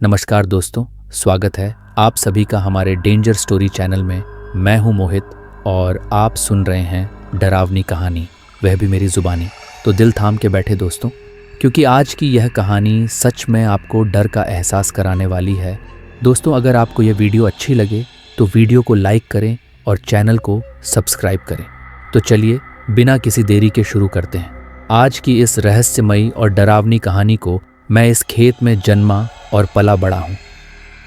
नमस्कार दोस्तों, स्वागत है आप सभी का हमारे डेंजर स्टोरी चैनल में। मैं हूं मोहित और आप सुन रहे हैं डरावनी कहानी, वह भी मेरी ज़ुबानी। तो दिल थाम के बैठे दोस्तों, क्योंकि आज की यह कहानी सच में आपको डर का एहसास कराने वाली है। दोस्तों, अगर आपको यह वीडियो अच्छी लगे तो वीडियो को लाइक करें और चैनल को सब्सक्राइब करें। तो चलिए बिना किसी देरी के शुरू करते हैं। आज की इस रहस्यमयी और डरावनी कहानी को मैं इस खेत में जन्मा और पला बड़ा हूँ।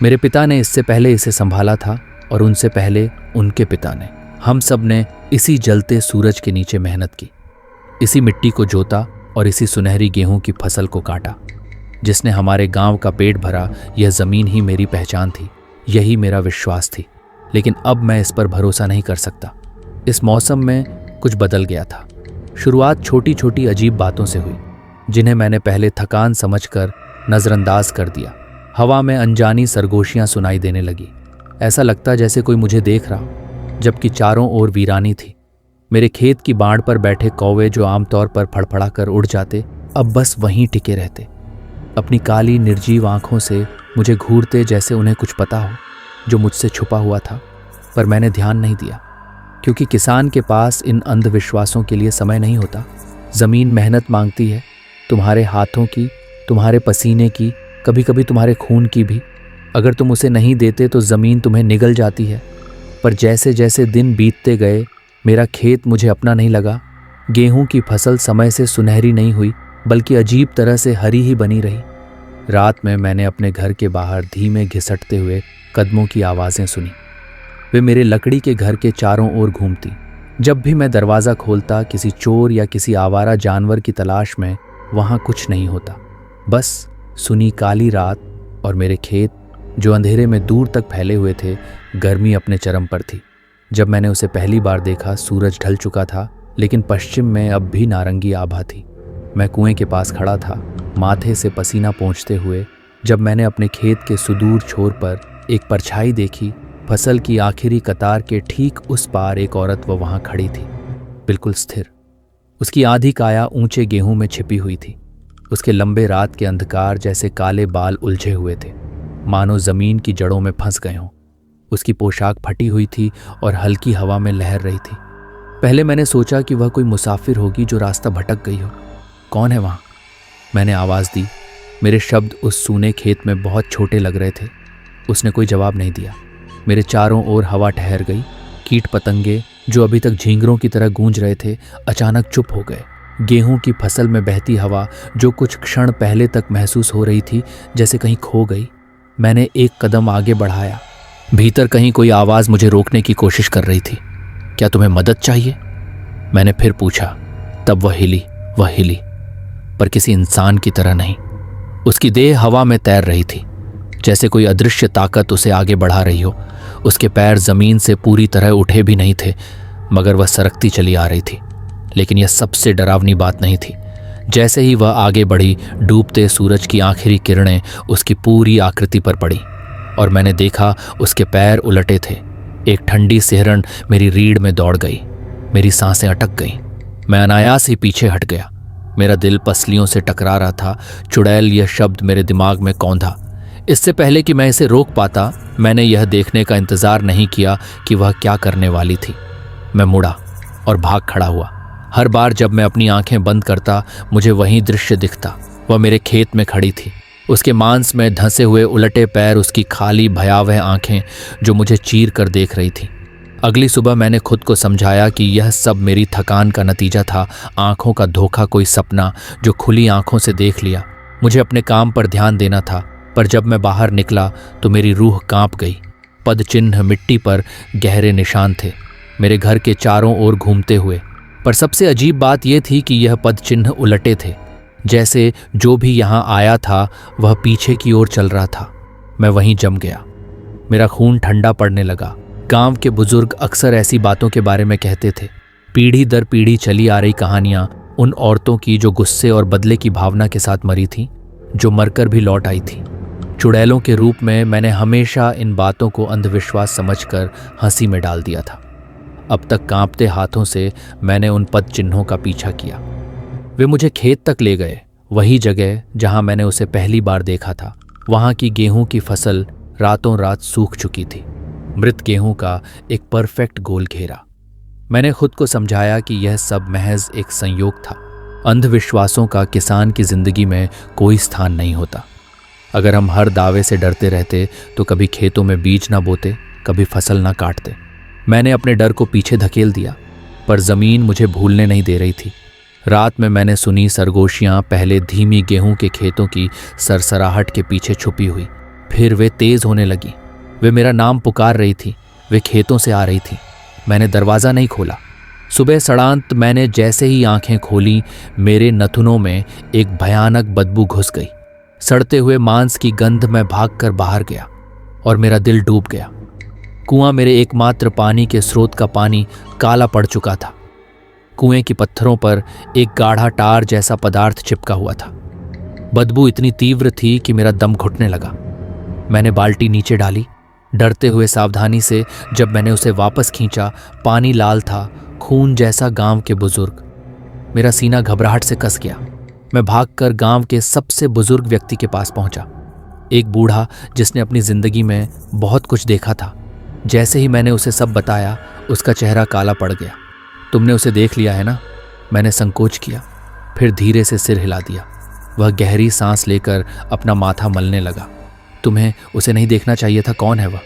मेरे पिता ने इससे पहले इसे संभाला था और उनसे पहले उनके पिता ने। हम सब ने इसी जलते सूरज के नीचे मेहनत की, इसी मिट्टी को जोता और इसी सुनहरी गेहूं की फसल को काटा। जिसने हमारे गांव का पेट भरा, यह ज़मीन ही मेरी पहचान थी, यही मेरा विश्वास थी। लेकिन अब मैं इस पर भरोसा नहीं कर सकता। इस मौसम में कुछ बदल गया था। शुरुआत छोटी छोटी अजीब बातों से हुई, जिन्हें मैंने पहले थकान समझकर नज़रअंदाज कर दिया। हवा में अनजानी सरगोशियां सुनाई देने लगी। ऐसा लगता जैसे कोई मुझे देख रहा, जबकि चारों ओर वीरानी थी। मेरे खेत की बाड़ पर बैठे कौवे, जो आमतौर पर फड़फड़ा कर उड़ जाते, अब बस वहीं टिके रहते, अपनी काली निर्जीव आंखों से मुझे घूरते, जैसे उन्हें कुछ पता हो जो मुझसे छुपा हुआ था। पर मैंने ध्यान नहीं दिया, क्योंकि किसान के पास इन अंधविश्वासों के लिए समय नहीं होता। ज़मीन मेहनत मांगती है, तुम्हारे हाथों की, तुम्हारे पसीने की, कभी कभी तुम्हारे खून की भी। अगर तुम उसे नहीं देते तो ज़मीन तुम्हें निगल जाती है। पर जैसे जैसे दिन बीतते गए, मेरा खेत मुझे अपना नहीं लगा। गेहूं की फसल समय से सुनहरी नहीं हुई, बल्कि अजीब तरह से हरी ही बनी रही। रात में मैंने अपने घर के बाहर धीमे घिसटते हुए कदमों की आवाज़ें सुनी। वे मेरे लकड़ी के घर के चारों ओर घूमती। जब भी मैं दरवाज़ा खोलता, किसी चोर या किसी आवारा जानवर की तलाश में, वहाँ कुछ नहीं होता। बस सुनी काली रात और मेरे खेत, जो अंधेरे में दूर तक फैले हुए थे। गर्मी अपने चरम पर थी। जब मैंने उसे पहली बार देखा, सूरज ढल चुका था, लेकिन पश्चिम में अब भी नारंगी आभा थी। मैं कुएं के पास खड़ा था, माथे से पसीना पोंछते हुए, जब मैंने अपने खेत के सुदूर छोर पर एक परछाई देखी। फसल की आखिरी कतार के ठीक उस पार एक औरत वहाँ खड़ी थी, बिल्कुल स्थिर। उसकी आधी काया ऊंचे गेहूं में छिपी हुई थी। उसके लंबे रात के अंधकार जैसे काले बाल उलझे हुए थे, मानो जमीन की जड़ों में फंस गए हों। उसकी पोशाक फटी हुई थी और हल्की हवा में लहर रही थी। पहले मैंने सोचा कि वह कोई मुसाफिर होगी जो रास्ता भटक गई हो। कौन है वहाँ? मैंने आवाज़ दी। मेरे शब्द उस सूने खेत में बहुत छोटे लग रहे थे। उसने कोई जवाब नहीं दिया। मेरे चारों ओर हवा ठहर गई। कीट पतंगे, जो अभी तक झींगरों की तरह गूंज रहे थे, अचानक चुप हो गए। गेहूं की फसल में बहती हवा, जो कुछ क्षण पहले तक महसूस हो रही थी, जैसे कहीं खो गई। मैंने एक कदम आगे बढ़ाया। भीतर कहीं कोई आवाज़ मुझे रोकने की कोशिश कर रही थी। क्या तुम्हें मदद चाहिए? मैंने फिर पूछा। तब वह हिली, पर किसी इंसान की तरह नहीं। उसकी देह हवा में तैर रही थी, जैसे कोई अदृश्य ताकत उसे आगे बढ़ा रही हो। उसके पैर जमीन से पूरी तरह उठे भी नहीं थे, मगर वह सरकती चली आ रही थी। लेकिन यह सबसे डरावनी बात नहीं थी। जैसे ही वह आगे बढ़ी, डूबते सूरज की आखिरी किरणें उसकी पूरी आकृति पर पड़ी और मैंने देखा उसके पैर उलटे थे। एक ठंडी सिहरन मेरी रीढ़ में दौड़ गई। मेरी सांसें अटक गईं। मैं अनायास ही पीछे हट गया। मेरा दिल पसलियों से टकरा रहा था। चुड़ैल, यह शब्द मेरे दिमाग में कौंधा। इससे पहले कि मैं इसे रोक पाता, मैंने यह देखने का इंतजार नहीं किया कि वह क्या करने वाली थी। मैं मुड़ा और भाग खड़ा हुआ। हर बार जब मैं अपनी आंखें बंद करता, मुझे वही दृश्य दिखता। वह मेरे खेत में खड़ी थी, उसके मांस में धंसे हुए उलटे पैर, उसकी खाली भयावह आंखें जो मुझे चीर कर देख रही थी। अगली सुबह मैंने खुद को समझाया कि यह सब मेरी थकान का नतीजा था, आंखों का धोखा, कोई सपना जो खुली आंखों से देख लिया। मुझे अपने काम पर ध्यान देना था। पर जब मैं बाहर निकला तो मेरी रूह कांप गई। पद चिन्ह मिट्टी पर गहरे निशान थे, मेरे घर के चारों ओर घूमते हुए। पर सबसे अजीब बात यह थी कि यह पद चिन्ह उलटे थे, जैसे जो भी यहाँ आया था वह पीछे की ओर चल रहा था। मैं वहीं जम गया। मेरा खून ठंडा पड़ने लगा। गांव के बुजुर्ग अक्सर ऐसी बातों के बारे में कहते थे। पीढ़ी दर पीढ़ी चली आ रही कहानियां उन औरतों की जो गुस्से और बदले की भावना के साथ मरी थीं, जो मरकर भी लौट आई थी चुड़ैलों के रूप में। मैंने हमेशा इन बातों को अंधविश्वास समझकर हंसी में डाल दिया था। अब तक कांपते हाथों से मैंने उन पद चिन्हों का पीछा किया। वे मुझे खेत तक ले गए, वही जगह जहां मैंने उसे पहली बार देखा था। वहां की गेहूं की फसल रातों रात सूख चुकी थी, मृत गेहूं का एक परफेक्ट गोल घेरा। मैंने खुद को समझाया कि यह सब महज एक संयोग था। अंधविश्वासों का किसान की जिंदगी में कोई स्थान नहीं होता। अगर हम हर दावे से डरते रहते तो कभी खेतों में बीज ना बोते, कभी फसल ना काटते। मैंने अपने डर को पीछे धकेल दिया, पर जमीन मुझे भूलने नहीं दे रही थी। रात में मैंने सुनी सरगोशियां पहले धीमी गेहूं के खेतों की सरसराहट के पीछे छुपी हुई, फिर वे तेज होने लगी। वे मेरा नाम पुकार रही थी, वे खेतों से आ रही थी। मैंने दरवाज़ा नहीं खोला। सुबह सड़ांत मैंने जैसे ही आंखें खोली, मेरे नथुनों में एक भयानक बदबू घुस गई। सड़ते हुए मांस की गंध में भागकर बाहर गया और मेरा दिल डूब गया। कुआं मेरे एकमात्र पानी के स्रोत का पानी काला पड़ चुका था। कुएं की पत्थरों पर एक गाढ़ा टार जैसा पदार्थ चिपका हुआ था। बदबू इतनी तीव्र थी कि मेरा दम घुटने लगा। मैंने बाल्टी नीचे डाली। डरते हुए सावधानी से जब मैंने उसे वापस खींचा, पानी लाल था, खून जैसा। गांव के बुजुर्ग। मेरा सीना घबराहट से कस गया। मैं भागकर गांव के सबसे बुजुर्ग व्यक्ति के पास पहुंचा, एक बूढ़ा जिसने अपनी जिंदगी में बहुत कुछ देखा था। जैसे ही मैंने उसे सब बताया, उसका चेहरा काला पड़ गया। तुमने उसे देख लिया है ना? मैंने संकोच किया, फिर धीरे से सिर हिला दिया। वह गहरी सांस लेकर अपना माथा मलने लगा। तुम्हें उसे नहीं देखना चाहिए था, कौन है वह?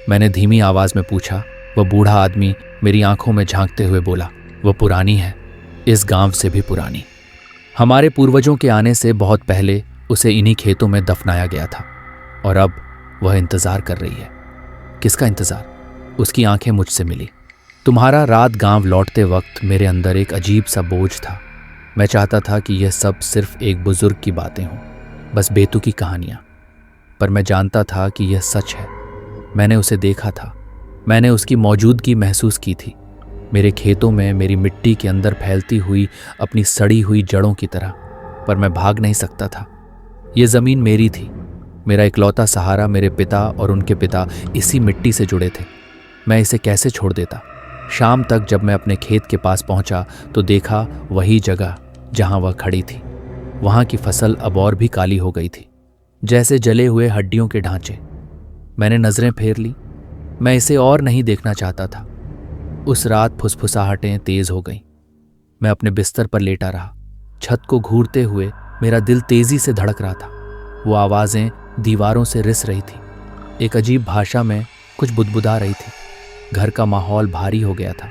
मैंने धीमी आवाज में पूछा। वह बूढ़ा आदमी मेरी आंखों में झांकते हुए बोला, वह पुरानी है, इस गांव से भी पुरानी। हमारे पूर्वजों के आने से बहुत पहले उसे इन्हीं खेतों में दफनाया गया था और अब वह इंतजार कर रही है। किसका इंतजार? उसकी आंखें मुझसे मिली। तुम्हारा रात गांव लौटते वक्त मेरे अंदर एक अजीब सा बोझ था। मैं चाहता था कि यह सब सिर्फ एक बुजुर्ग की बातें हों, बस बेतुकी कहानियां। पर मैं जानता था कि यह सच है। मैंने उसे देखा था, मैंने उसकी मौजूदगी महसूस की थी, मेरे खेतों में, मेरी मिट्टी के अंदर फैलती हुई अपनी सड़ी हुई जड़ों की तरह। पर मैं भाग नहीं सकता था। ये ज़मीन मेरी थी, मेरा इकलौता सहारा। मेरे पिता और उनके पिता इसी मिट्टी से जुड़े थे। मैं इसे कैसे छोड़ देता? शाम तक जब मैं अपने खेत के पास पहुंचा तो देखा वही जगह जहां वह खड़ी थी। वहां की फसल अब और भी काली हो गई थी, जैसे जले हुए हड्डियों के ढांचे। मैंने नजरें फेर ली। मैं इसे और नहीं देखना चाहता था। उस रात फुसफुसाहटें तेज हो गईं। मैं अपने बिस्तर पर लेटा रहा। छत को घूरते हुए मेरा दिल तेजी से धड़क रहा था। वो आवाजें दीवारों से रिस रही थी, एक अजीब भाषा में कुछ बुदबुदा रही थी। घर का माहौल भारी हो गया था।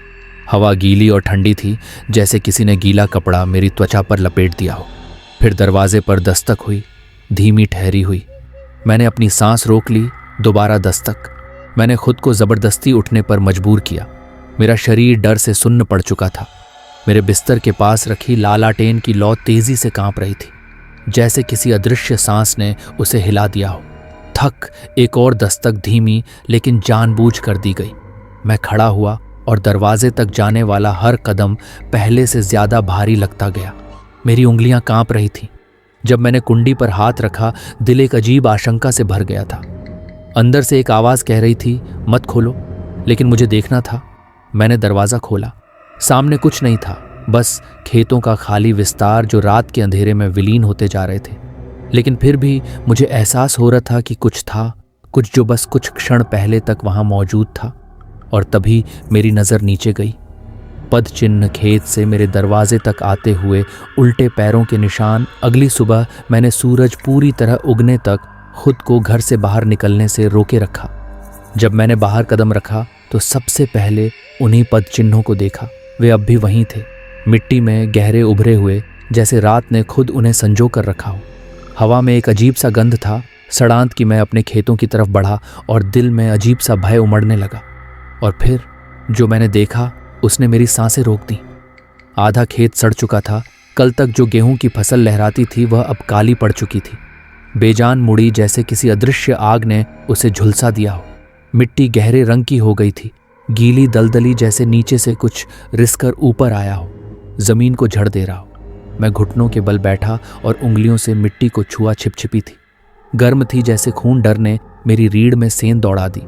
हवा गीली और ठंडी थी, जैसे किसी ने गीला कपड़ा मेरी त्वचा पर लपेट दिया हो। फिर दरवाजे पर दस्तक हुई, धीमी ठहरी हुई। मैंने अपनी सांस रोक ली। दोबारा दस्तक। मैंने खुद को जबरदस्ती उठने पर मजबूर किया। मेरा शरीर डर से सुन्न पड़ चुका था। मेरे बिस्तर के पास रखी लालाटेन की लौ तेजी से कांप रही थी, जैसे किसी अदृश्य सांस ने उसे हिला दिया हो। थक एक और दस्तक, धीमी लेकिन जानबूझ कर दी गई। मैं खड़ा हुआ और दरवाजे तक जाने वाला हर कदम पहले से ज्यादा भारी लगता गया। मेरी उंगलियां कांप रही थीं। जब मैंने कुंडी पर हाथ रखा, दिल एक अजीब आशंका से भर गया था। अंदर से एक आवाज कह रही थी, मत खोलो, लेकिन मुझे देखना था। मैंने दरवाजा खोला। सामने कुछ नहीं था, बस खेतों का खाली विस्तार जो रात के अंधेरे में विलीन होते जा रहे थे। लेकिन फिर भी मुझे एहसास हो रहा था कि कुछ था, कुछ जो बस कुछ क्षण पहले तक वहां मौजूद था। और तभी मेरी नजर नीचे गई। पद चिन्ह खेत से मेरे दरवाजे तक आते हुए उल्टे पैरों के निशान। अगली सुबह मैंने सूरज पूरी तरह उगने तक खुद को घर से बाहर निकलने से रोके रखा। जब मैंने बाहर कदम रखा तो सबसे पहले उन्हीं पद चिन्हों को देखा। वे अब भी वहीं थे, मिट्टी में गहरे उभरे हुए, जैसे रात ने खुद उन्हें संजो कर रखा हो। हवा में एक अजीब सा गंध था। सड़ांत की मैं अपने खेतों की तरफ बढ़ा और दिल में अजीब सा भय उमड़ने लगा। और फिर जो मैंने देखा उसने मेरी सांसें रोक दी। आधा खेत सड़ चुका था। कल तक जो गेहूं की फसल लहराती थी वह अब काली पड़ चुकी थी, बेजान मुड़ी, जैसे किसी अदृश्य आग ने उसे झुलसा दिया हो। मिट्टी गहरे रंग की हो गई थी, गीली दलदली, जैसे नीचे से कुछ रिसकर ऊपर आया हो, जमीन को झड़ दे रहा हो। मैं घुटनों के बल बैठा और उंगलियों से मिट्टी को छुआ। छिपछिपी थी, गर्म थी, जैसे खून डर ने मेरी रीढ़ में सेंध दौड़ा दी।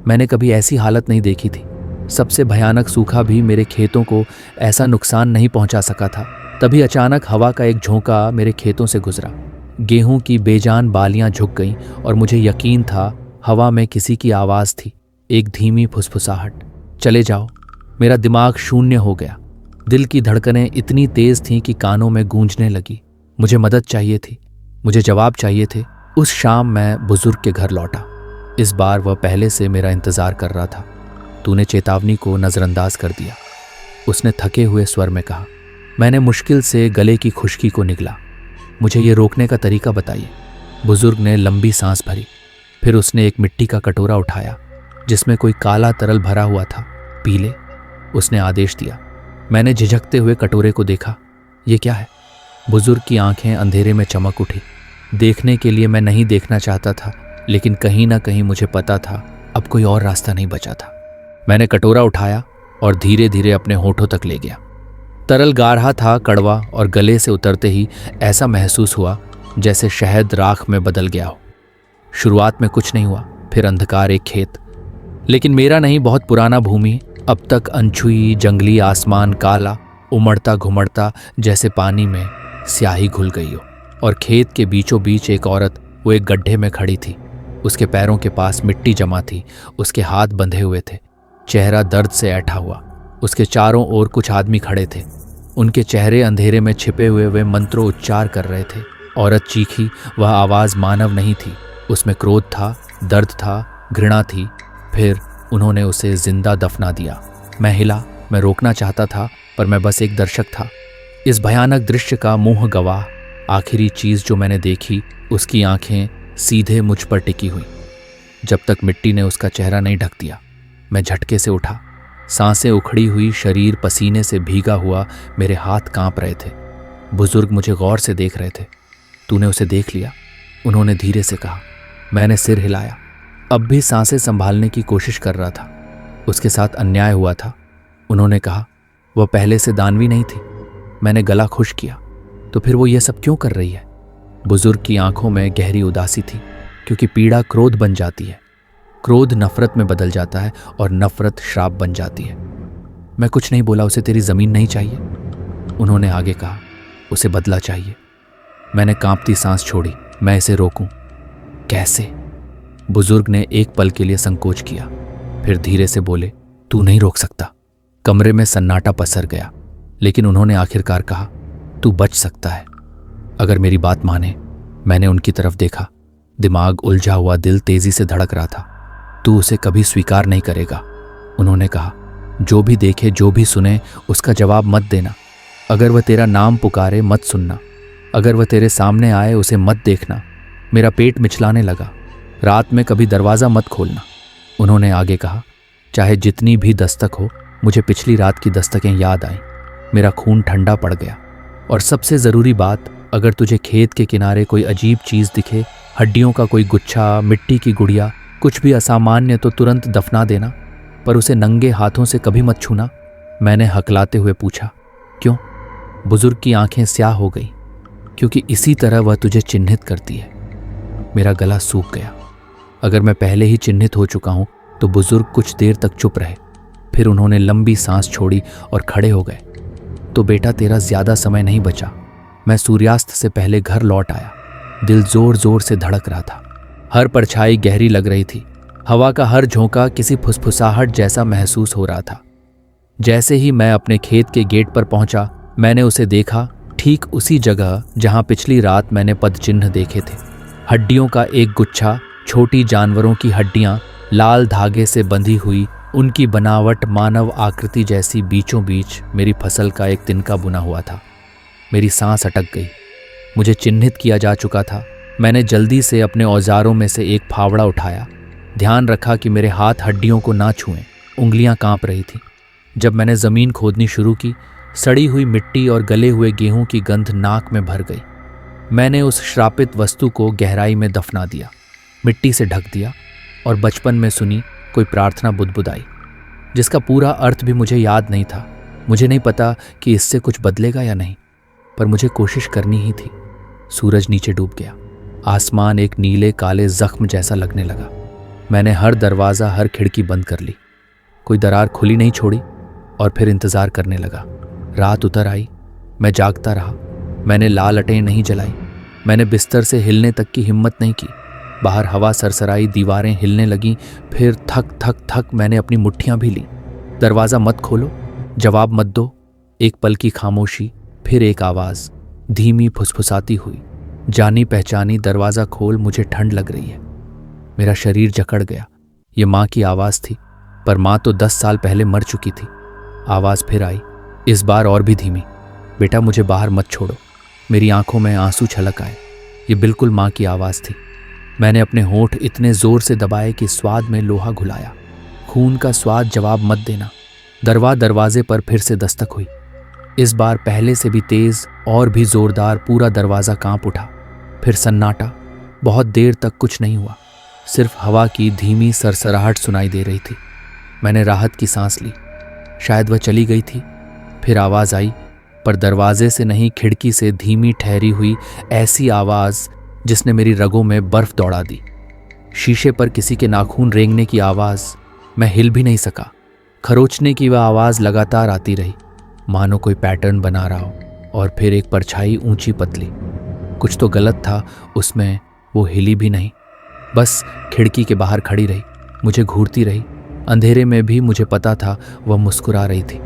मैंने कभी ऐसी हालत नहीं देखी थी। सबसे भयानक सूखा भी मेरे खेतों को ऐसा नुकसान नहीं पहुंचा सका था। तभी अचानक हवा का एक झोंका मेरे खेतों से गुजरा। गेहूं की बेजान बालियां झुक गईं और मुझे यकीन था हवा में किसी की आवाज़ थी, एक धीमी फुसफुसाहट। चले जाओ। मेरा दिमाग शून्य हो गया। दिल की धड़कनें इतनी तेज थीं कि कानों में गूंजने लगी। मुझे मदद चाहिए थी, मुझे जवाब चाहिए थे। उस शाम मैं बुजुर्ग के घर लौटा। इस बार वह पहले से मेरा इंतजार कर रहा था। तूने चेतावनी को नज़रअंदाज कर दिया, उसने थके हुए स्वर में कहा। मैंने मुश्किल से गले की खुश्की को निगला। मुझे ये रोकने का तरीका बताइए। बुजुर्ग ने लंबी सांस भरी। फिर उसने एक मिट्टी का कटोरा उठाया जिसमें कोई काला तरल भरा हुआ था। पी ले, उसने आदेश दिया। मैंने झिझकते हुए कटोरे को देखा। ये क्या है? बुजुर्ग की आंखें अंधेरे में चमक उठी। देखने के लिए मैं नहीं देखना चाहता था, लेकिन कहीं ना कहीं मुझे पता था अब कोई और रास्ता नहीं बचा था। मैंने कटोरा उठाया और धीरे धीरे अपने होठों तक ले गया। तरल गाढ़ा था, कड़वा, और गले से उतरते ही ऐसा महसूस हुआ जैसे शहद राख में बदल गया हो। शुरुआत में कुछ नहीं हुआ, फिर अंधकार, एक खेत, लेकिन मेरा नहीं, बहुत पुराना भूमि। अब तक अनछुई जंगली आसमान, काला उमड़ता घुमड़ता जैसे पानी में स्याही घुल गई हो। और खेत के बीचों बीच एक औरत, वो एक गड्ढे में खड़ी थी। उसके पैरों के पास मिट्टी जमा थी, उसके हाथ बंधे हुए थे, चेहरा दर्द से ऐठा हुआ। उसके चारों ओर कुछ आदमी खड़े थे। उनके चेहरे अंधेरे में छिपे हुए वे मंत्रों उच्चार कर रहे थे। औरत चीखी। वह आवाज़ मानव नहीं थी, उसमें क्रोध था, दर्द था, घृणा थी। फिर उन्होंने उसे जिंदा दफना दिया। मैं हिला, मैं रोकना चाहता था, पर मैं बस एक दर्शक था। इस भयानक दृश्य का मुंह गवाह। आखिरी चीज़ जो मैंने देखी, उसकी आंखें सीधे मुझ पर टिकी हुई जब तक मिट्टी ने उसका चेहरा नहीं ढक दिया। मैं झटके से उठा, सांसें उखड़ी हुई, शरीर पसीने से भीगा हुआ, मेरे हाथ कांप रहे थे। बुजुर्ग मुझे गौर से देख रहे थे। तूने उसे देख लिया? उन्होंने धीरे से कहा। मैंने सिर हिलाया, अब भी सांसें संभालने की कोशिश कर रहा था। उसके साथ अन्याय हुआ था। उन्होंने कहा, वह पहले से दानवी नहीं थी। मैंने गला खुश किया। तो फिर वो ये सब क्यों कर रही है? बुजुर्ग की आंखों में गहरी उदासी थी, क्योंकि पीड़ा क्रोध बन जाती है, क्रोध नफरत में बदल जाता है, और नफरत श्राप बन जाती है। मैं कुछ नहीं बोला। उसे तेरी जमीन नहीं चाहिए, उन्होंने आगे कहा। उसे बदला चाहिए। मैंने कांपती सांस छोड़ी। मैं इसे रोकूं कैसे? बुजुर्ग ने एक पल के लिए संकोच किया, फिर धीरे से बोले, तू नहीं रोक सकता। कमरे में सन्नाटा पसर गया, लेकिन उन्होंने आखिरकार कहा, तू बच सकता है अगर मेरी बात माने। मैंने उनकी तरफ देखा। दिमाग उलझा हुआ, दिल तेजी से धड़क रहा था। तू उसे कभी स्वीकार नहीं करेगा, उन्होंने कहा। जो भी देखे, जो भी सुने, उसका जवाब मत देना। अगर वह तेरा नाम पुकारे, मत सुनना। अगर वह तेरे सामने आए, उसे मत देखना। मेरा पेट मिचलाने लगा। रात में कभी दरवाज़ा मत खोलना, उन्होंने आगे कहा। चाहे जितनी भी दस्तक हो, मुझे पिछली रात की दस्तकें याद आईं। मेरा खून ठंडा पड़ गया। और सबसे ज़रूरी बात, अगर तुझे खेत के किनारे कोई अजीब चीज़ दिखे, हड्डियों का कोई गुच्छा, मिट्टी की गुड़िया, कुछ भी असामान्य, तो तुरंत दफना देना, पर उसे नंगे हाथों से कभी मत छूना। मैंने हकलाते हुए पूछा, क्यों? बुजुर्ग की आंखें स्याह हो गई। क्योंकि इसी तरह वह तुझे चिन्हित करती है। मेरा गला सूख गया। अगर मैं पहले ही चिन्हित हो चुका हूं, तो बुजुर्ग कुछ देर तक चुप रहे। फिर उन्होंने लंबी सांस छोड़ी और खड़े हो गए। तो बेटा, तेरा ज्यादा समय नहीं बचा। मैं सूर्यास्त से पहले घर लौट आया। दिल जोर जोर से धड़क रहा था। हर परछाई गहरी लग रही थी। हवा का हर झोंका किसी फुसफुसाहट जैसा महसूस हो रहा था। जैसे ही मैं अपने खेत के गेट पर पहुंचा, मैंने उसे देखा, ठीक उसी जगह जहां पिछली रात मैंने पदचिन्ह देखे थे। हड्डियों का एक गुच्छा, छोटी जानवरों की हड्डियां लाल धागे से बंधी हुई, उनकी बनावट मानव आकृति जैसी। बीचों बीच मेरी फसल का एक तिनका बुना हुआ था। मेरी सांस अटक गई। मुझे चिन्हित किया जा चुका था। मैंने जल्दी से अपने औजारों में से एक फावड़ा उठाया। ध्यान रखा कि मेरे हाथ हड्डियों को ना छुएं। उंगलियां कांप रही थीं। जब मैंने ज़मीन खोदनी शुरू की, सड़ी हुई मिट्टी और गले हुए गेहूं की गंध नाक में भर गई। मैंने उस श्रापित वस्तु को गहराई में दफना दिया, मिट्टी से ढक दिया, और बचपन में सुनी कोई प्रार्थना बुदबुदाई, जिसका पूरा अर्थ भी मुझे याद नहीं था। मुझे नहीं पता कि इससे कुछ बदलेगा या नहीं, पर मुझे कोशिश करनी ही थी। सूरज नीचे डूब गया। आसमान एक नीले काले जख्म जैसा लगने लगा। मैंने हर दरवाज़ा, हर खिड़की बंद कर ली। कोई दरार खुली नहीं छोड़ी, और फिर इंतज़ार करने लगा। रात उतर आई। मैं जागता रहा। मैंने लालटें नहीं जलाई। मैंने बिस्तर से हिलने तक की हिम्मत नहीं की। बाहर हवा सरसराई, दीवारें हिलने लगीं। फिर थक थक थक मैंने अपनी मुट्ठियां भी ली। दरवाज़ा मत खोलो, जवाब मत दो। एक पल की खामोशी, फिर एक आवाज़, धीमी फुसफुसाती हुई, जानी पहचानी, दरवाज़ा खोल, मुझे ठंड लग रही है। मेरा शरीर जकड़ गया। ये माँ की आवाज़ थी, पर माँ तो 10 साल पहले मर चुकी थी। आवाज़ फिर आई, इस बार और भी धीमी, बेटा मुझे बाहर मत छोड़ो। मेरी आंखों में आंसू छलक आए। ये बिल्कुल माँ की आवाज़ थी। मैंने अपने होंठ इतने ज़ोर से दबाए कि स्वाद में लोहा घुलाया। खून का स्वाद, जवाब मत देना। दरवाजे पर फिर से दस्तक हुई। इस बार पहले से भी तेज और भी जोरदार। पूरा दरवाज़ा कांप उठा। फिर सन्नाटा। बहुत देर तक कुछ नहीं हुआ, सिर्फ हवा की धीमी सरसराहट सुनाई दे रही थी। मैंने राहत की सांस ली। शायद वह चली गई थी। फिर आवाज़ आई, पर दरवाजे से नहीं, खिड़की से, धीमी ठहरी हुई ऐसी आवाज़ जिसने मेरी रगों में बर्फ दौड़ा दी। शीशे पर किसी के नाखून रेंगने की आवाज़। मैं हिल भी नहीं सका। खरोचने की वह आवाज़ लगातार आती रही, मानो कोई पैटर्न बना रहा हो। और फिर एक परछाई, ऊंची पतली। कुछ तो गलत था उसमें। वो हिली भी नहीं, बस खिड़की के बाहर खड़ी रही, मुझे घूरती रही। अंधेरे में भी मुझे पता था वह मुस्कुरा रही थी।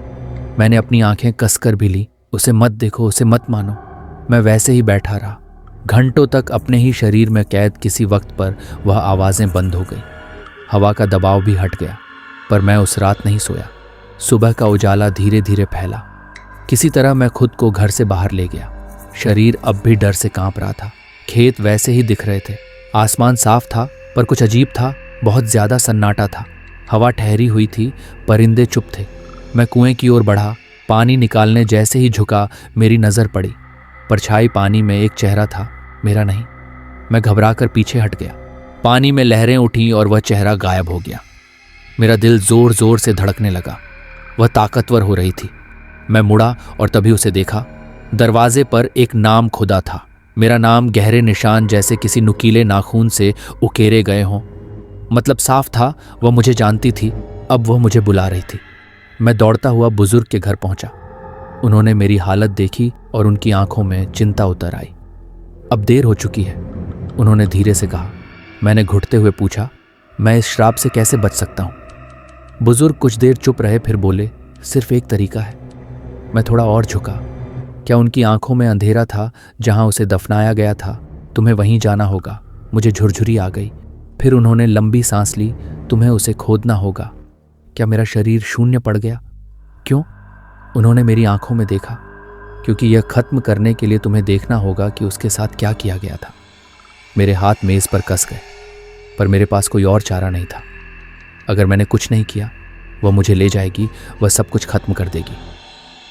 मैंने अपनी आंखें कसकर भी ली। उसे मत देखो, उसे मत मानो। मैं वैसे ही बैठा रहा, घंटों तक अपने ही शरीर में कैद। किसी वक्त पर वह आवाज़ें बंद हो गई। हवा का दबाव भी हट गया, पर मैं उस रात नहीं सोया। सुबह का उजाला धीरे धीरे फैला। किसी तरह मैं खुद को घर से बाहर ले गया। शरीर अब भी डर से कांप रहा था। खेत वैसे ही दिख रहे थे। आसमान साफ था, पर कुछ अजीब था। बहुत ज़्यादा सन्नाटा था। हवा ठहरी हुई थी, परिंदे चुप थे। मैं कुएं की ओर बढ़ा। पानी निकालने जैसे ही झुका, मेरी नज़र पड़ी। परछाई पानी में, एक चेहरा था, मेरा नहीं। मैं घबराकर पीछे हट गया। पानी में लहरें उठीं और वह चेहरा गायब हो गया। मेरा दिल जोर जोर से धड़कने लगा। वह ताकतवर हो रही थी। मैं मुड़ा और तभी उसे देखा। दरवाजे पर एक नाम खुदा था। मेरा नाम, गहरे निशान जैसे किसी नुकीले नाखून से उकेरे गए हों। मतलब साफ था, वह मुझे जानती थी। अब वह मुझे बुला रही थी। मैं दौड़ता हुआ बुजुर्ग के घर पहुंचा। उन्होंने मेरी हालत देखी और उनकी आंखों में चिंता उतर आई। अब देर हो चुकी है, उन्होंने धीरे से कहा। मैंने घुटते हुए पूछा, मैं इस श्राप से कैसे बच सकता हूं? बुजुर्ग कुछ देर चुप रहे, फिर बोले, सिर्फ एक तरीका है। मैं थोड़ा और झुका। क्या उनकी आंखों में अंधेरा था जहां उसे दफनाया गया था? तुम्हें वहीं जाना होगा। मुझे झुरझुरी आ गई। फिर उन्होंने लंबी सांस ली। तुम्हें उसे खोदना होगा। क्या मेरा शरीर शून्य पड़ गया? क्यों? उन्होंने मेरी आंखों में देखा। क्योंकि यह खत्म करने के लिए तुम्हें देखना होगा कि उसके साथ क्या किया गया था। मेरे हाथ मेज पर कस गए, पर मेरे पास कोई और चारा नहीं था। अगर मैंने कुछ नहीं किया, वह मुझे ले जाएगी, वह सब कुछ खत्म कर देगी।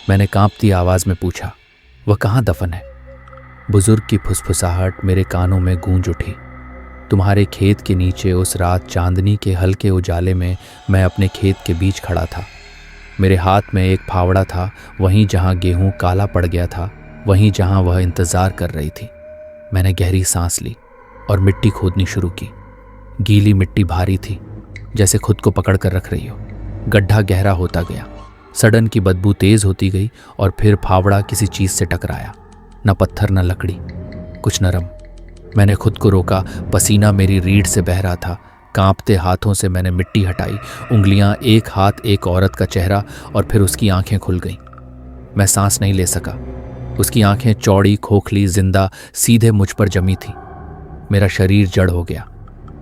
मैंने कांपती आवाज में पूछा, वह कहाँ दफन है? बुजुर्ग की फुसफुसाहट मेरे कानों में गूंज उठी। तुम्हारे खेत के नीचे उस रात चांदनी के हल्के उजाले में मैं अपने खेत के बीच खड़ा था। मेरे हाथ में एक फावड़ा था, वहीं जहां गेहूं काला पड़ गया था, वहीं जहां वह इंतजार कर रही थी। मैंने गहरी सांस ली और मिट्टी खोदनी शुरू की। गीली मिट्टी भारी थी, जैसे खुद को पकड़ कर रख रही हो। गड्ढा गहरा होता गया। सड़न की बदबू तेज होती गई और फिर फावड़ा किसी चीज से टकराया। न पत्थर, न लकड़ी, कुछ नरम। मैंने खुद को रोका। पसीना मेरी रीढ़ से बह रहा था। कांपते हाथों से मैंने मिट्टी हटाई। उंगलियां, एक हाथ, एक औरत का चेहरा, और फिर उसकी आंखें खुल गईं। मैं सांस नहीं ले सका। उसकी आंखें चौड़ी, खोखली, जिंदा, सीधे मुझ पर जमी थी। मेरा शरीर जड़ हो गया।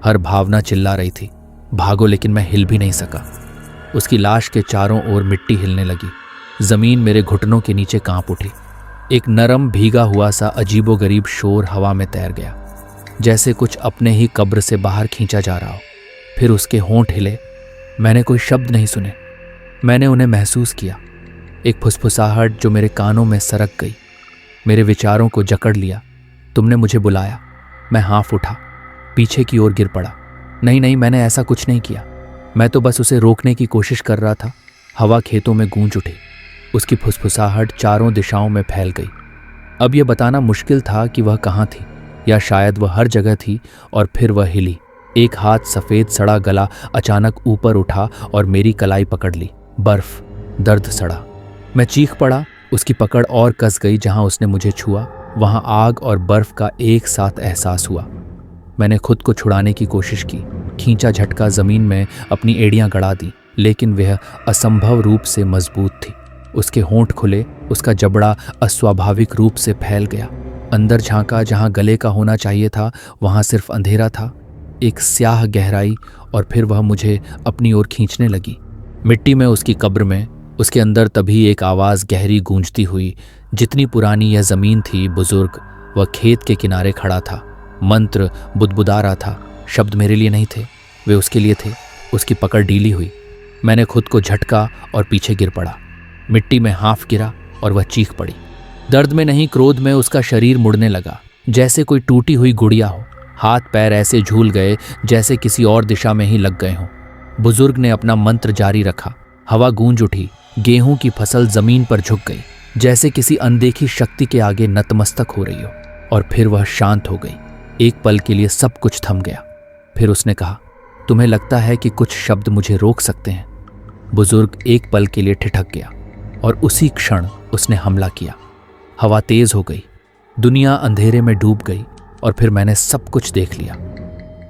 हर भावना चिल्ला रही थी, भागो, लेकिन मैं हिल भी नहीं सका। उसकी लाश के चारों ओर मिट्टी हिलने लगी। जमीन मेरे घुटनों के नीचे कांप उठी। एक नरम, भीगा हुआ सा अजीबोगरीब शोर हवा में तैर गया, जैसे कुछ अपने ही कब्र से बाहर खींचा जा रहा हो। फिर उसके होंठ हिले। मैंने कोई शब्द नहीं सुने, मैंने उन्हें महसूस किया। एक फुसफुसाहट जो मेरे कानों में सरक गई, मेरे विचारों को जकड़ लिया। तुमने मुझे बुलाया। मैं हाँफ उठा, पीछे की ओर गिर पड़ा। नहीं नहीं, मैंने ऐसा कुछ नहीं किया। मैं तो बस उसे रोकने की कोशिश कर रहा था। हवा खेतों में गूंज उठी। उसकी फुसफुसाहट चारों दिशाओं में फैल गई। अब यह बताना मुश्किल था कि वह कहाँ थी, या शायद वह हर जगह थी। और फिर वह हिली। एक हाथ, सफ़ेद सड़ा गला अचानक ऊपर उठा और मेरी कलाई पकड़ ली। बर्फ, दर्द सड़ा। मैं चीख पड़ा। उसकी पकड़ और कस गई। जहां उसने मुझे छुआ वहां आग और बर्फ का एक साथ एहसास हुआ। मैंने खुद को छुड़ाने की कोशिश की, खींचा झटका, जमीन में अपनी एड़ियां गड़ा दी, लेकिन वह असंभव रूप से मजबूत थी। उसके होंठ खुले, उसका जबड़ा अस्वाभाविक रूप से फैल गया। अंदर झांका, जहां गले का होना चाहिए था वहां सिर्फ अंधेरा था, एक स्याह गहराई। और फिर वह मुझे अपनी ओर खींचने लगी। मिट्टी में उसकी कब्र में, उसके अंदर तभी एक आवाज़ गहरी गूंजती हुई। जितनी पुरानी यह ज़मीन थी, बुजुर्ग, वह खेत के किनारे खड़ा था। मंत्र बुदबुदा रहा था। शब्द मेरे लिए नहीं थे, वे उसके लिए थे। उसकी पकड़ ढीली हुई। मैंने खुद को झटका और पीछे गिर पड़ा। मिट्टी में हाँफ गिरा और वह चीख पड़ी। दर्द में नहीं, क्रोध में उसका शरीर मुड़ने लगा, जैसे कोई टूटी हुई गुड़िया हो। हाथ पैर ऐसे झूल गए जैसे किसी और दिशा में ही लग गए हों। बुजुर्ग ने अपना मंत्र जारी रखा। हवा गूंज उठी। गेहूं की फसल जमीन पर झुक गई, जैसे किसी अनदेखी शक्ति के आगे नतमस्तक हो रही हो। और फिर वह शांत हो गई। एक पल के लिए सब कुछ थम गया। फिर उसने कहा, तुम्हें लगता है कि कुछ शब्द मुझे रोक सकते हैं? बुजुर्ग एक पल के लिए ठिठक गया और उसी क्षण उसने हमला किया। हवा तेज हो गई, दुनिया अंधेरे में डूब गई और फिर मैंने सब कुछ देख लिया।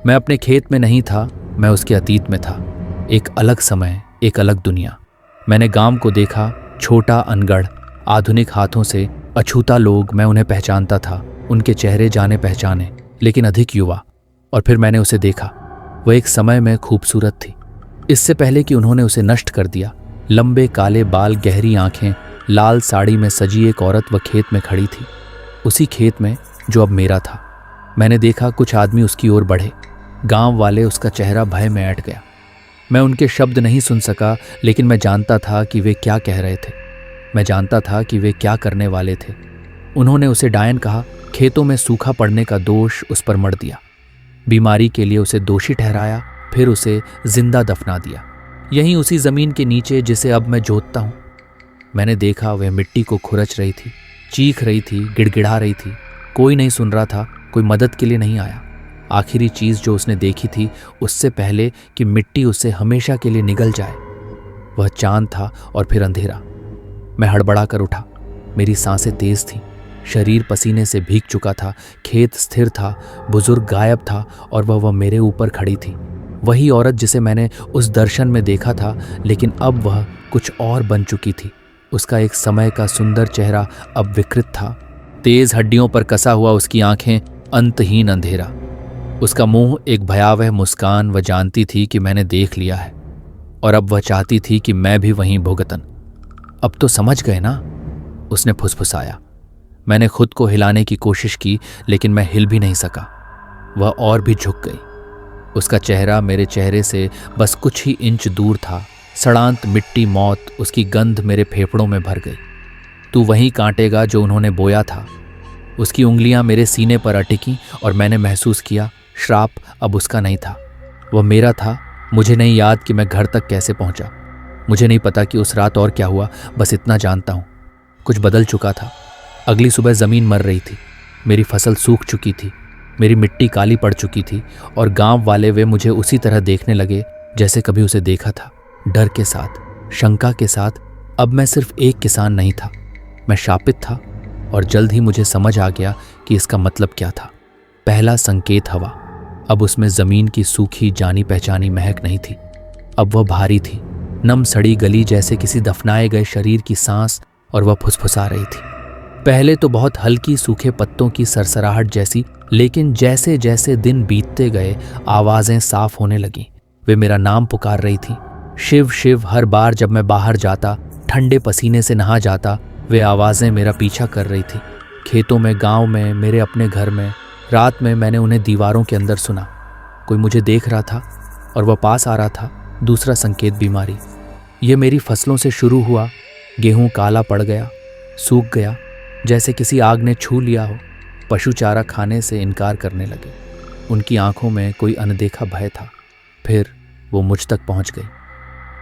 मैं अपने खेत में नहीं था, मैं उसके अतीत में था। एक अलग समय, एक अलग दुनिया। मैंने गांव को देखा, छोटा, अनगढ़, आधुनिक हाथों से अछूता लोग। मैं उन्हें पहचानता था, उनके चेहरे जाने पहचाने, लेकिन अधिक युवा। और फिर मैंने उसे देखा। वह एक समय में खूबसूरत थी, इससे पहले कि उन्होंने उसे नष्ट कर दिया। लंबे काले बाल, गहरी आंखें, लाल साड़ी में सजी एक औरत वह खेत में खड़ी थी, उसी खेत में जो अब मेरा था। मैंने देखा कुछ आदमी उसकी ओर बढ़े। गांव वाले, उसका चेहरा भय में ऐंठ गया। मैं उनके शब्द नहीं सुन सका, लेकिन मैं जानता था कि वे क्या कह रहे थे। मैं जानता था कि वे क्या करने वाले थे। उन्होंने उसे डायन कहा, खेतों में सूखा पड़ने का दोष उस पर मढ़ दिया, बीमारी के लिए उसे दोषी ठहराया, फिर उसे जिंदा दफना दिया, यहीं उसी जमीन के नीचे जिसे अब मैं जोतता हूं। मैंने देखा वह मिट्टी को खुरच रही थी, चीख रही थी, गिड़गिड़ा रही थी। कोई नहीं सुन रहा था, कोई मदद के लिए नहीं आया। आखिरी चीज जो उसने देखी थी, उससे पहले कि मिट्टी उससे हमेशा के लिए निगल जाए, वह चांद था और फिर अंधेरा। मैं हड़बड़ा कर उठा। मेरी सांसें तेज थीं, शरीर पसीने से भीग चुका था। खेत स्थिर था, बुजुर्ग गायब था और वह मेरे ऊपर खड़ी थी। वही औरत जिसे मैंने उस दर्शन में देखा था, लेकिन अब वह कुछ और बन चुकी थी। उसका एक समय का सुंदर चेहरा अब विकृत था। तेज हड्डियों पर कसा हुआ उसकी आंखें, अंतहीन अंधेरा। उसका मुंह एक भयावह मुस्कान। वह जानती थी कि मैंने देख लिया है और अब वह चाहती थी कि मैं भी वहीं भुगतन। अब तो समझ गए ना, उसने फुसफुसाया। मैंने खुद को हिलाने की कोशिश की, लेकिन मैं हिल भी नहीं सका। वह और भी झुक गई। उसका चेहरा मेरे चेहरे से बस कुछ ही इंच दूर था। सड़ांत मिट्टी, मौत, उसकी गंध मेरे फेफड़ों में भर गई। तू वहीं काटेगा जो उन्होंने बोया था। उसकी उंगलियां मेरे सीने पर अटकी और मैंने महसूस किया श्राप अब उसका नहीं था, वह मेरा था। मुझे नहीं याद कि मैं घर तक कैसे पहुंचा। मुझे नहीं पता कि उस रात और क्या हुआ, बस इतना जानता हूं, कुछ बदल चुका था। अगली सुबह जमीन मर रही थी, मेरी फसल सूख चुकी थी, मेरी मिट्टी काली पड़ चुकी थी और गांव वाले वे मुझे उसी तरह देखने लगे जैसे कभी उसे देखा था, डर के साथ, शंका के साथ। अब मैं सिर्फ एक किसान नहीं था, मैं शापित था। और जल्द ही मुझे समझ आ गया कि इसका मतलब क्या था। पहला संकेत हवा। अब उसमें जमीन की सूखी जानी पहचानी महक नहीं थी, अब वह भारी थी, नम सड़ी गली जैसे किसी दफनाए गए शरीर की सांस, और वह फुसफुसा रही थी। पहले तो बहुत हल्की, सूखे पत्तों की सरसराहट जैसी, लेकिन जैसे जैसे दिन बीतते गए आवाजें साफ होने लगीं। वे मेरा नाम पुकार रही थी, शिव शिव। हर बार जब मैं बाहर जाता, ठंडे पसीने से नहा जाता, वे आवाजें मेरा पीछा कर रही थी। खेतों में, गांव में, मेरे अपने घर में। रात में मैंने उन्हें दीवारों के अंदर सुना। कोई मुझे देख रहा था और वह पास आ रहा था। दूसरा संकेत, बीमारी। ये मेरी फसलों से शुरू हुआ। गेहूं काला पड़ गया, सूख गया, जैसे किसी आग ने छू लिया हो। पशु चारा खाने से इनकार करने लगे। उनकी आंखों में कोई अनदेखा भय था। फिर वो मुझ तक पहुंच गई।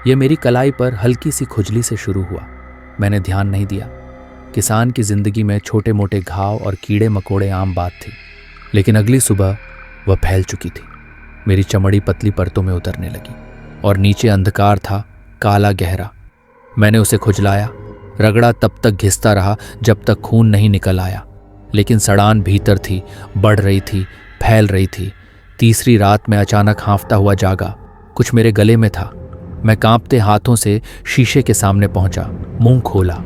ये मेरी कलाई पर हल्की सी खुजली से शुरू हुआ। मैंने ध्यान नहीं दिया। किसान की जिंदगी में छोटे मोटे घाव और कीड़े मकोड़े आम बात थी, लेकिन अगली सुबह वह फैल चुकी थी। मेरी चमड़ी पतली परतों में उतरने लगी और नीचे अंधकार था, काला गहरा। मैंने उसे खुजलाया, रगड़ा, तब तक घिसता रहा जब तक खून नहीं निकल आया। लेकिन सड़ान भीतर थी, बढ़ रही थी, फैल रही थी। तीसरी रात में अचानक हाँफता हुआ जागा। कुछ मेरे गले में था। मैं कांपते हाथों से शीशे के सामने पहुंचा, मुंह खोला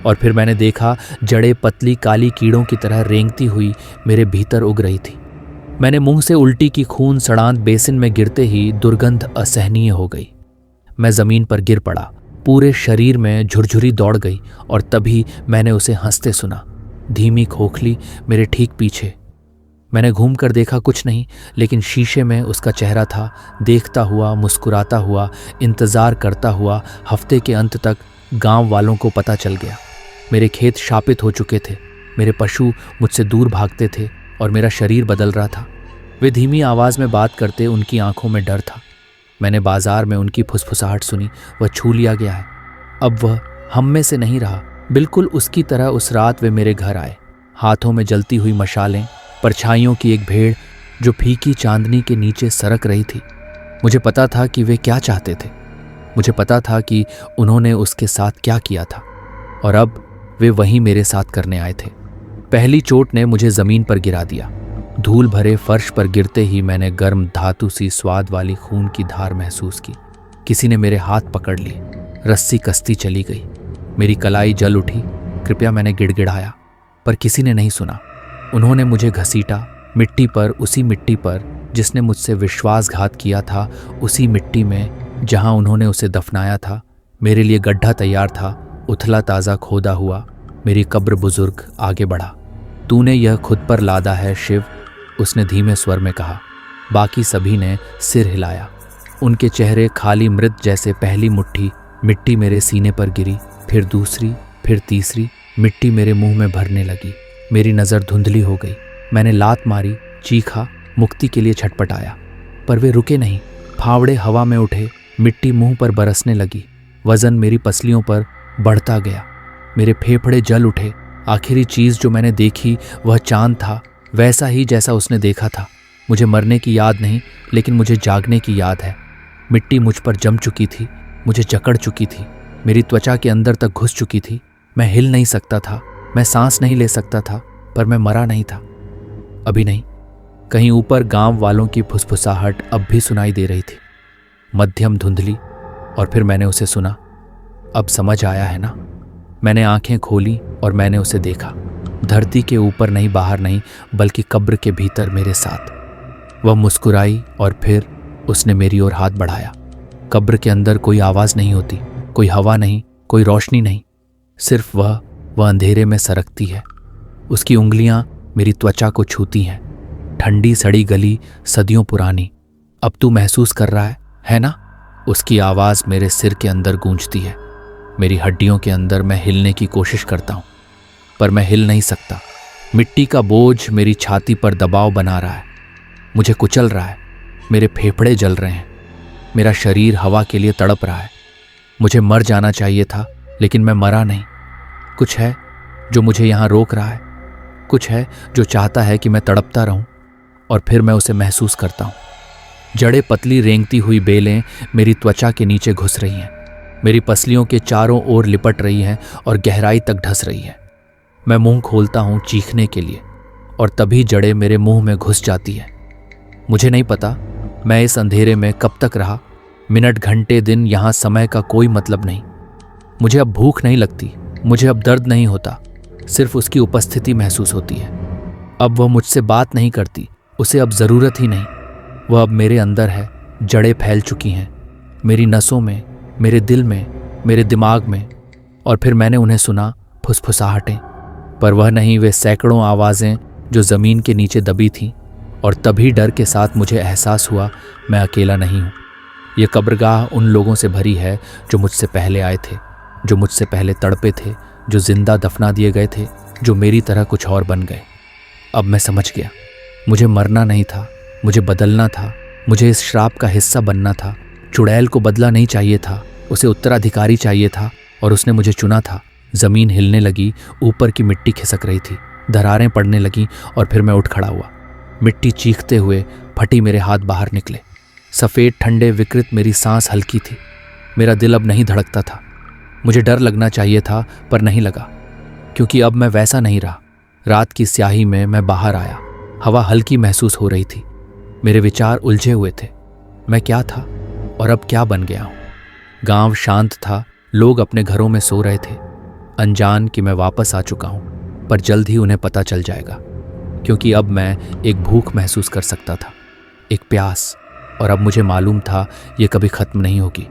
और फिर मैंने देखा जड़ें पतली काली कीड़ों की तरह रेंगती हुई मेरे भीतर उग रही थी। मैंने मुंह से उल्टी की खून सड़ांत बेसिन में गिरते ही दुर्गंध असहनीय हो गई। मैं जमीन पर गिर पड़ा, पूरे शरीर में झुरझुरी दौड़ गई और तभी मैंने उसे हंसते सुना, धीमी खोखली मेरे ठीक पीछे। मैंने घूम कर देखा, कुछ नहीं, लेकिन शीशे में उसका चेहरा था, देखता हुआ, मुस्कुराता हुआ, इंतजार करता हुआ। हफ्ते के अंत तक गांव वालों को पता चल गया। मेरे खेत शापित हो चुके थे, मेरे पशु मुझसे दूर भागते थे और मेरा शरीर बदल रहा था। वे धीमी आवाज में बात करते, उनकी आंखों में डर था। मैंने बाजार में उनकी फुसफुसाहट सुनी, वह छू लिया गया है। अब वह हम में से नहीं रहा। बिल्कुल उसकी तरह उस रात वे मेरे घर आए, हाथों में जलती हुई मशालें, परछाइयों की एक भेड़ जो फीकी चांदनी के नीचे सरक रही थी। मुझे पता था कि वे क्या चाहते थे। मुझे पता था कि उन्होंने उसके साथ क्या किया था और अब वे वही मेरे साथ करने आए थे। पहली चोट ने मुझे जमीन पर गिरा दिया। धूल भरे फर्श पर गिरते ही मैंने गर्म धातु सी स्वाद वाली खून की धार महसूस की। किसी ने मेरे हाथ पकड़ लिए, रस्सी कसती चली गई। मेरी कलाई जल उठी। कृपया, मैंने गिड़गिड़ाया, पर किसी ने नहीं सुना। उन्होंने मुझे घसीटा, मिट्टी पर, उसी मिट्टी पर जिसने मुझसे विश्वासघात किया था, उसी मिट्टी में जहां उन्होंने उसे दफनाया था। मेरे लिए गड्ढा तैयार था, उथला ताज़ा खोदा हुआ। मेरी कब्र। बुजुर्ग आगे बढ़ा। तूने यह खुद पर लादा है शिव, उसने धीमे स्वर में कहा। बाकी सभी ने सिर हिलाया। उनके चेहरे खाली मृत जैसे। पहली मुट्ठी मिट्टी मेरे सीने पर गिरी, फिर दूसरी, फिर तीसरी। मिट्टी मेरे मुंह में भरने लगी। मेरी नज़र धुंधली हो गई। मैंने लात मारी, चीखा, मुक्ति के लिए छटपटाया, पर वे रुके नहीं। फावड़े हवा में उठे, मिट्टी मुंह पर बरसने लगी। वजन मेरी पसलियों पर बढ़ता गया। मेरे फेफड़े जल उठे। आखिरी चीज़ जो मैंने देखी वह चांद था, वैसा ही जैसा उसने देखा था। मुझे मरने की याद नहीं, लेकिन मुझे जागने की याद है। मिट्टी मुझ पर जम चुकी थी, मुझे जकड़ चुकी थी, मेरी त्वचा के अंदर तक घुस चुकी थी। मैं हिल नहीं सकता था, मैं सांस नहीं ले सकता था, पर मैं मरा नहीं था, अभी नहीं। कहीं ऊपर गांव वालों की फुसफुसाहट अब भी सुनाई दे रही थी, मध्यम धुंधली। और फिर मैंने उसे सुना। अब समझ आया है ना? मैंने आंखें खोली और मैंने उसे देखा। धरती के ऊपर नहीं, बाहर नहीं, बल्कि कब्र के भीतर मेरे साथ। वह मुस्कुराई और फिर उसने मेरी ओर हाथ बढ़ाया। कब्र के अंदर कोई आवाज़ नहीं होती, कोई हवा नहीं, कोई रोशनी नहीं, सिर्फ वह अंधेरे में सरकती है। उसकी उंगलियां मेरी त्वचा को छूती हैं। ठंडी सड़ी गली, सदियों पुरानी। अब तू महसूस कर रहा है ना? उसकी आवाज़ मेरे सिर के अंदर गूंजती है। मेरी हड्डियों के अंदर मैं हिलने की कोशिश करता हूँ, पर मैं हिल नहीं सकता। मिट्टी का बोझ मेरी छाती पर दबाव बना रहा है, मुझे कुचल रहा है। मेरे फेफड़े जल रहे हैं, मेरा शरीर हवा के लिए तड़प रहा है। मुझे मर जाना चाहिए था, लेकिन मैं मरा नहीं। कुछ है जो मुझे यहाँ रोक रहा है, कुछ है जो चाहता है कि मैं तड़पता रहूं, और फिर मैं उसे महसूस करता हूँ। जड़ें पतली रेंगती हुई बेलें मेरी त्वचा के नीचे घुस रही हैं, मेरी पसलियों के चारों ओर लिपट रही हैं और गहराई तक ढस रही हैं। मैं मुंह खोलता हूँ चीखने के लिए, और तभी जड़ें मेरे मुंह में घुस जाती हैं। मुझे नहीं पता मैं इस अंधेरे में कब तक रहा। मिनट, घंटे, दिन, यहाँ समय का कोई मतलब नहीं। मुझे अब भूख नहीं लगती, मुझे अब दर्द नहीं होता, सिर्फ उसकी उपस्थिति महसूस होती है। अब वह मुझसे बात नहीं करती, उसे अब ज़रूरत ही नहीं। वह अब मेरे अंदर है, जड़ें फैल चुकी हैं, मेरी नसों में, मेरे दिल में, मेरे दिमाग में। और फिर मैंने उन्हें सुना, फुसफुसाहटें, पर वह नहीं, वे सैकड़ों आवाज़ें जो ज़मीन के नीचे दबी थीं। और तभी डर के साथ मुझे एहसास हुआ मैं अकेला नहीं हूँ। ये कब्रगाह उन लोगों से भरी है जो मुझसे पहले आए थे, जो मुझसे पहले तड़पे थे, जो जिंदा दफना दिए गए थे, जो मेरी तरह कुछ और बन गए। अब मैं समझ गया, मुझे मरना नहीं था, मुझे बदलना था, मुझे इस श्राप का हिस्सा बनना था। चुड़ैल को बदला नहीं चाहिए था, उसे उत्तराधिकारी चाहिए था, और उसने मुझे चुना था। ज़मीन हिलने लगी, ऊपर की मिट्टी खिसक रही थी, दरारें पड़ने लगीं, और फिर मैं उठ खड़ा हुआ। मिट्टी चीखते हुए फटी, मेरे हाथ बाहर निकले। सफ़ेद, ठंडे, विकृत मेरी सांस हल्की थी। मेरा दिल अब नहीं धड़कता था। मुझे डर लगना चाहिए था, पर नहीं लगा, क्योंकि अब मैं वैसा नहीं रहा। रात की स्याही में मैं बाहर आया। हवा हल्की महसूस हो रही थी। मेरे विचार उलझे हुए थे। मैं क्या था और अब क्या बन गया हूँ। गांव शांत था, लोग अपने घरों में सो रहे थे, अनजान कि मैं वापस आ चुका हूँ। पर जल्द ही उन्हें पता चल जाएगा, क्योंकि अब मैं एक भूख महसूस कर सकता था, एक प्यास। और अब मुझे मालूम था ये कभी ख़त्म नहीं होगी,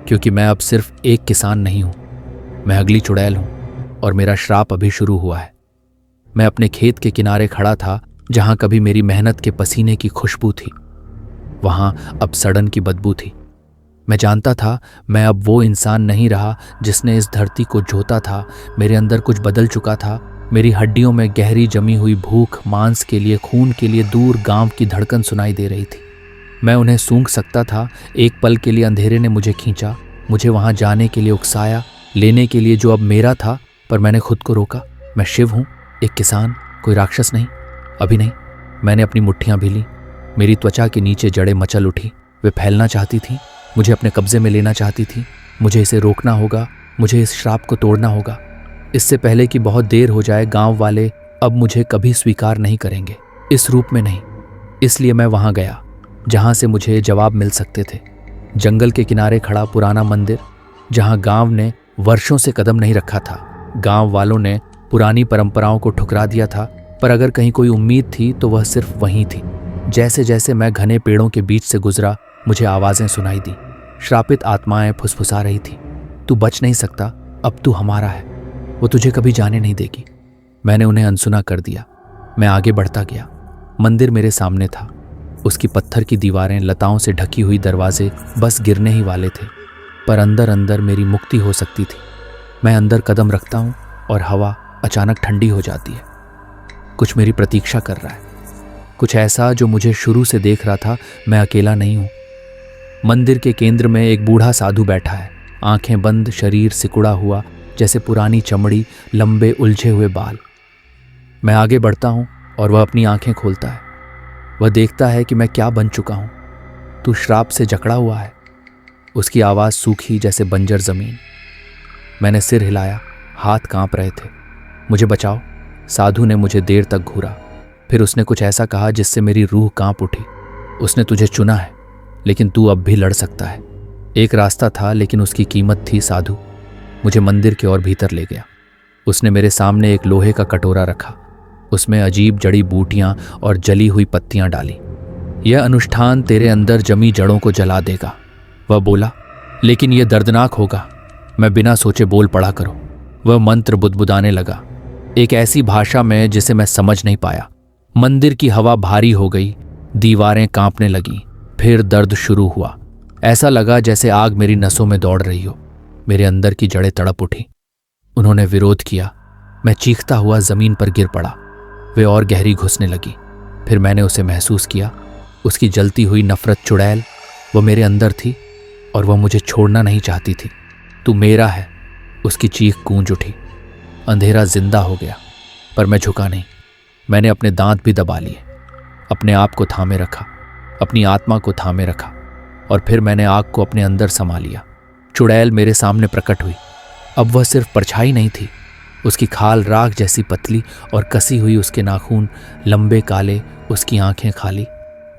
क्योंकि मैं अब सिर्फ एक किसान नहीं हूँ, मैं अगली चुड़ैल हूँ और मेरा श्राप अभी शुरू हुआ है। मैं अपने खेत के किनारे खड़ा था, जहाँ कभी मेरी मेहनत के पसीने की खुशबू थी, वहाँ अब सड़न की बदबू थी। मैं जानता था मैं अब वो इंसान नहीं रहा जिसने इस धरती को जोता था। मेरे अंदर कुछ बदल चुका था। मेरी हड्डियों में गहरी जमी हुई भूख, मांस के लिए, खून के लिए दूर गांव की धड़कन सुनाई दे रही थी। मैं उन्हें सूंघ सकता था। एक पल के लिए अंधेरे ने मुझे खींचा, मुझे वहां जाने के लिए उकसाया, लेने के लिए जो अब मेरा था। पर मैंने खुद को रोका। मैं शिव हूं, एक किसान, कोई राक्षस नहीं, अभी नहीं। मैंने अपनी मुट्ठियां भी ली। मेरी त्वचा के नीचे जड़ें मचल उठी। वे फैलना चाहती थीं, मुझे अपने कब्जे में लेना चाहती थी। मुझे इसे रोकना होगा, मुझे इस श्राप को तोड़ना होगा। इससे पहले कि बहुत देर हो जाए, गांव वाले अब मुझे कभी स्वीकार नहीं करेंगे, इस रूप में नहीं। इसलिए मैं वहां गया जहां से मुझे जवाब मिल सकते थे। जंगल के किनारे खड़ा पुराना मंदिर, जहां गांव ने वर्षों से कदम नहीं रखा था। गांव वालों ने पुरानी परंपराओं को ठुकरा दिया था, पर अगर कहीं कोई उम्मीद थी तो वह सिर्फ वहीं थी। जैसे जैसे मैं घने पेड़ों के बीच से गुजरा, मुझे आवाजें सुनाई दी। श्रापित आत्माएं फुसफुसा रही थी, तू बच नहीं सकता, अब तू हमारा है, वो तुझे कभी जाने नहीं देगी। मैंने उन्हें अनसुना कर दिया। मैं आगे बढ़ता गया। मंदिर मेरे सामने था। उसकी पत्थर की दीवारें, लताओं से ढकी हुई दरवाजे बस गिरने ही वाले थे, पर अंदर अंदर मेरी मुक्ति हो सकती थी। मैं अंदर कदम रखता हूँ और हवा अचानक ठंडी हो जाती है। कुछ मेरी प्रतीक्षा कर रहा है, कुछ ऐसा जो मुझे शुरू से देख रहा था। मैं अकेला नहीं हूं। मंदिर के केंद्र में एक बूढ़ा साधु बैठा है, आंखें बंद, शरीर सिकुड़ा हुआ जैसे पुरानी चमड़ी, लंबे उलझे हुए बाल। मैं आगे बढ़ता हूं और वह अपनी आंखें खोलता है। वह देखता है कि मैं क्या बन चुका हूं। तू श्राप से जकड़ा हुआ है। उसकी आवाज सूखी जैसे बंजर जमीन। मैंने सिर हिलाया, हाथ कांप रहे थे। मुझे बचाओ। साधु ने मुझे देर तक घूरा, फिर उसने कुछ ऐसा कहा जिससे मेरी रूह कांप उठी। उसने तुझे चुना है, लेकिन तू अब भी लड़ सकता है। एक रास्ता था, लेकिन उसकी कीमत थी। साधु मुझे मंदिर के और भीतर ले गया। उसने मेरे सामने एक लोहे का कटोरा रखा, उसमें अजीब जड़ी बूटियां और जली हुई पत्तियां डाली। यह अनुष्ठान तेरे अंदर जमी जड़ों को जला देगा, वह बोला, लेकिन यह दर्दनाक होगा। मैं बिना सोचे बोल पड़ा करो। वह मंत्र बुदबुदाने लगा, एक ऐसी भाषा में जिसे मैं समझ नहीं पाया। मंदिर की हवा भारी हो गई, दीवारें कांपने लगीं। फिर दर्द शुरू हुआ। ऐसा लगा जैसे आग मेरी नसों में दौड़ रही हो। मेरे अंदर की जड़ें तड़प उठी। उन्होंने विरोध किया। मैं चीखता हुआ जमीन पर गिर पड़ा। वे और गहरी घुसने लगी। फिर मैंने उसे महसूस किया, उसकी जलती हुई नफरत। चुड़ैल वो मेरे अंदर थी और वह मुझे छोड़ना नहीं चाहती थी। तू मेरा है, उसकी चीख गूंज उठी। अंधेरा जिंदा हो गया, पर मैं झुका नहीं। मैंने अपने दांत भी दबा लिए, अपने आप को थामे रखा, अपनी आत्मा को थामे रखा, और फिर मैंने आग को अपने अंदर समा लिया। चुड़ैल मेरे सामने प्रकट हुई। अब वह सिर्फ परछाई नहीं थी, उसकी खाल राख जैसी पतली और कसी हुई, उसके नाखून लंबे काले, उसकी आंखें खाली।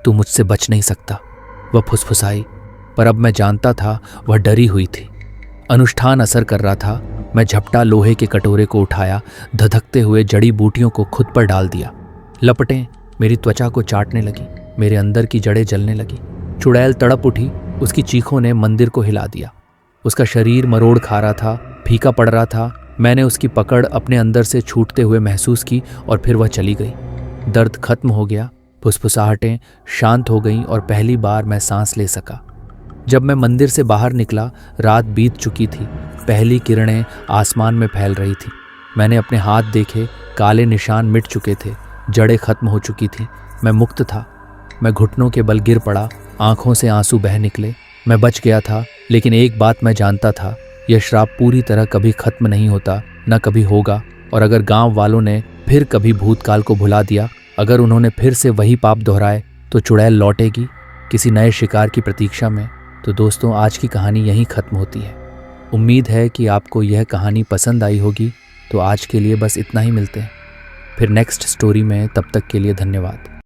तू मुझसे बच नहीं सकता, वह फुसफुसाई। पर अब मैं जानता था वह डरी हुई थी। अनुष्ठान असर कर रहा था। मैं झपटा लोहे के कटोरे को उठाया, धधकते हुए जड़ी बूटियों को खुद पर डाल दिया। लपटें मेरी त्वचा को चाटने लगी, मेरे अंदर की जड़ें जलने लगी। चुड़ैल तड़प उठी, उसकी चीखों ने मंदिर को हिला दिया। उसका शरीर मरोड़ खा रहा था, फीका पड़ रहा था। मैंने उसकी पकड़ अपने अंदर से छूटते हुए महसूस की और फिर वह चली गई। दर्द खत्म हो गया, फुसफुसाहटें शांत हो गईं और पहली बार मैं सांस ले सका। जब मैं मंदिर से बाहर निकला, रात बीत चुकी थी। पहली किरणें आसमान में फैल रही थी। मैंने अपने हाथ देखे, काले निशान मिट चुके थे, जड़ें खत्म हो चुकी थी। मैं मुक्त था। मैं घुटनों के बल गिर पड़ा, आंखों से आंसू बह निकले। मैं बच गया था, लेकिन एक बात मैं जानता था, यह श्राप पूरी तरह कभी खत्म नहीं होता, न कभी होगा। और अगर गांव वालों ने फिर कभी भूतकाल को भुला दिया, अगर उन्होंने फिर से वही पाप दोहराए, तो चुड़ैल लौटेगी किसी नए शिकार की प्रतीक्षा में। तो दोस्तों, आज की कहानी यहीं खत्म होती है। उम्मीद है कि आपको यह कहानी पसंद आई होगी। तो आज के लिए बस इतना ही, मिलते हैं फिर नेक्स्ट स्टोरी में, तब तक के लिए धन्यवाद।